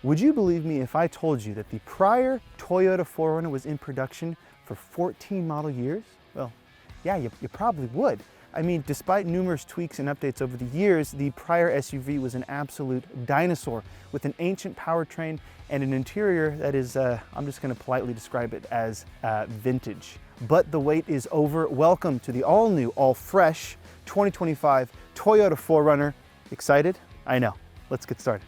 Would you believe me if I told you that the prior Toyota 4Runner was in production for 14 model years? Well, yeah, you probably would. I mean, despite numerous tweaks and updates over the years, the prior SUV was an absolute dinosaur with an ancient powertrain and an interior that is, I'm just gonna politely describe it as vintage. But the wait is over. Welcome to the all-new, all-fresh 2025 Toyota 4Runner. Excited? I know. Let's get started.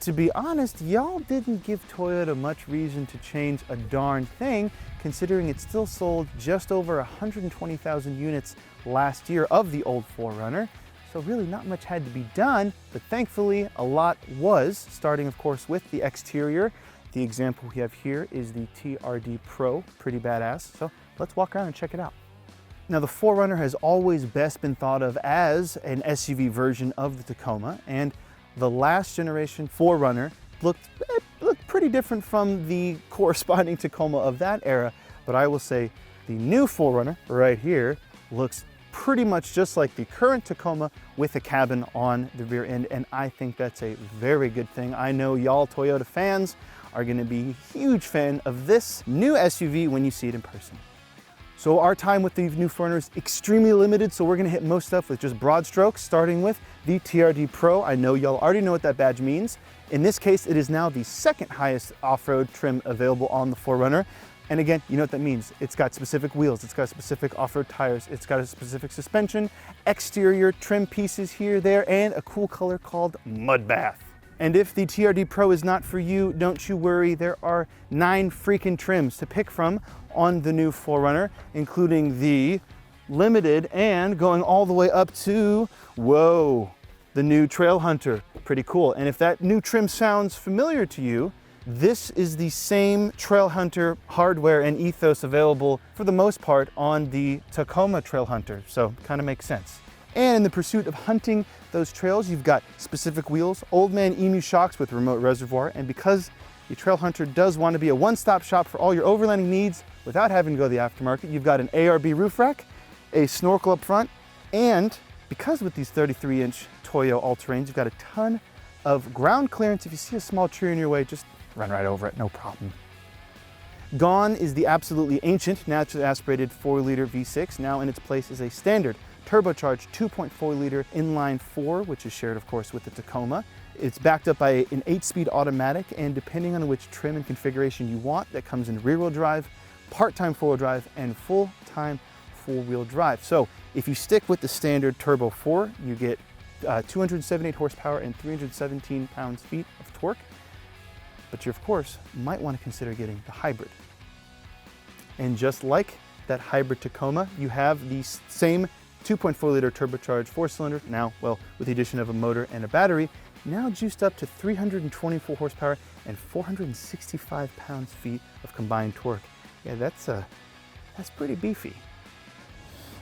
To be honest, y'all didn't give Toyota much reason to change a darn thing, considering it still sold just over 120,000 units last year of the old 4Runner. So really not much had to be done, but thankfully a lot was, starting of course with the exterior. The example we have here is the TRD Pro, pretty badass. So let's walk around and check it out. Now the 4Runner has always best been thought of as an SUV version of the Tacoma, and the last generation 4Runner looked pretty different from the corresponding Tacoma of that era, but I will say the new 4Runner right here looks pretty much just like the current Tacoma with a cabin on the rear end, and I think that's a very good thing. I know y'all Toyota fans are gonna be a huge fan of this new SUV when you see it in person. So our time with the new 4Runner is extremely limited, so we're gonna hit most stuff with just broad strokes, starting with the TRD Pro. I know y'all already know what that badge means. In this case, it is now the second highest off-road trim available on the 4Runner. And again, you know what that means. It's got specific wheels, it's got specific off-road tires, it's got a specific suspension, exterior trim pieces here, there, and a cool color called Mud Bath. And if the TRD Pro is not for you, don't you worry, there are 9 freaking trims to pick from on the new 4Runner, including the Limited and going all the way up to, whoa, the new Trail Hunter. Pretty cool. And if that new trim sounds familiar to you, this is the same Trail Hunter hardware and ethos available for the most part on the Tacoma Trail Hunter, so kind of makes sense. And in the pursuit of hunting those trails, you've got specific wheels, Old Man Emu shocks with remote reservoir, and because the Trail Hunter does want to be a one-stop shop for all your overlanding needs without having to go to the aftermarket, you've got an ARB roof rack, a snorkel up front, and because with these 33-inch Toyo all-terrains, you've got a ton of ground clearance. If you see a small tree in your way, just run right over it, no problem. Gone is the absolutely ancient naturally aspirated 4-liter V6. Now in its place is a standard turbocharged 2.4-liter inline-4, which is shared of course with the Tacoma. It's backed up by an 8-speed automatic, and depending on which trim and configuration you want, that comes in rear-wheel drive, part-time 4-wheel drive, and full-time 4-wheel drive. So if you stick with the standard Turbo 4, you get 278 horsepower and 317 pounds-feet of torque. But you, of course, might want to consider getting the hybrid. And just like that hybrid Tacoma, you have the same 2.4-liter turbocharged 4-cylinder, now, well, with the addition of a motor and a battery, now juiced up to 324 horsepower and 465 pounds-feet of combined torque. Yeah, that's pretty beefy.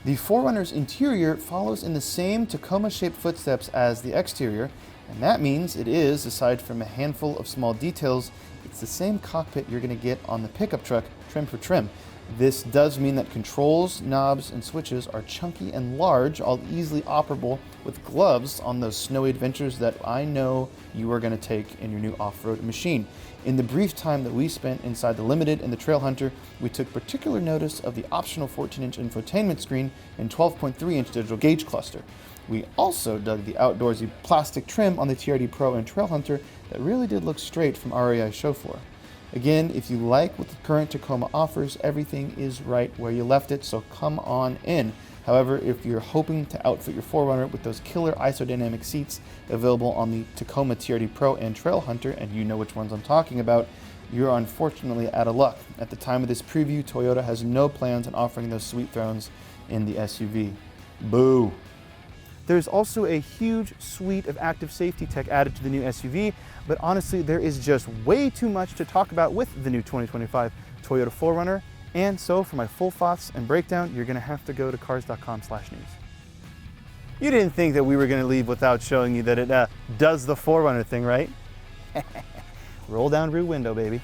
The 4Runner's interior follows in the same Tacoma-shaped footsteps as the exterior, and that means it is, aside from a handful of small details, it's the same cockpit you're going to get on the pickup truck, trim for trim. This does mean that controls, knobs, and switches are chunky and large, all easily operable with gloves on those snowy adventures that I know you are going to take in your new off-road machine. In the brief time that we spent inside the Limited and the Trail Hunter, we took particular notice of the optional 14-inch infotainment screen and 12.3-inch digital gauge cluster. We also dug the outdoorsy plastic trim on the TRD Pro and Trail Hunter that really did look straight from REI show floor. Again, if you like what the current Tacoma offers, everything is right where you left it, so come on in. However, if you're hoping to outfit your 4Runner with those killer isodynamic seats available on the Tacoma TRD Pro and Trail Hunter, and you know which ones I'm talking about, you're unfortunately out of luck. At the time of this preview, Toyota has no plans on offering those sweet thrones in the SUV. Boo! There's also a huge suite of active safety tech added to the new SUV, but honestly, there is just way too much to talk about with the new 2025 Toyota 4Runner, and so for my full thoughts and breakdown, you're gonna have to go to cars.com/news. You didn't think that we were gonna leave without showing you that it does the 4Runner thing, right? Roll down rear window, baby.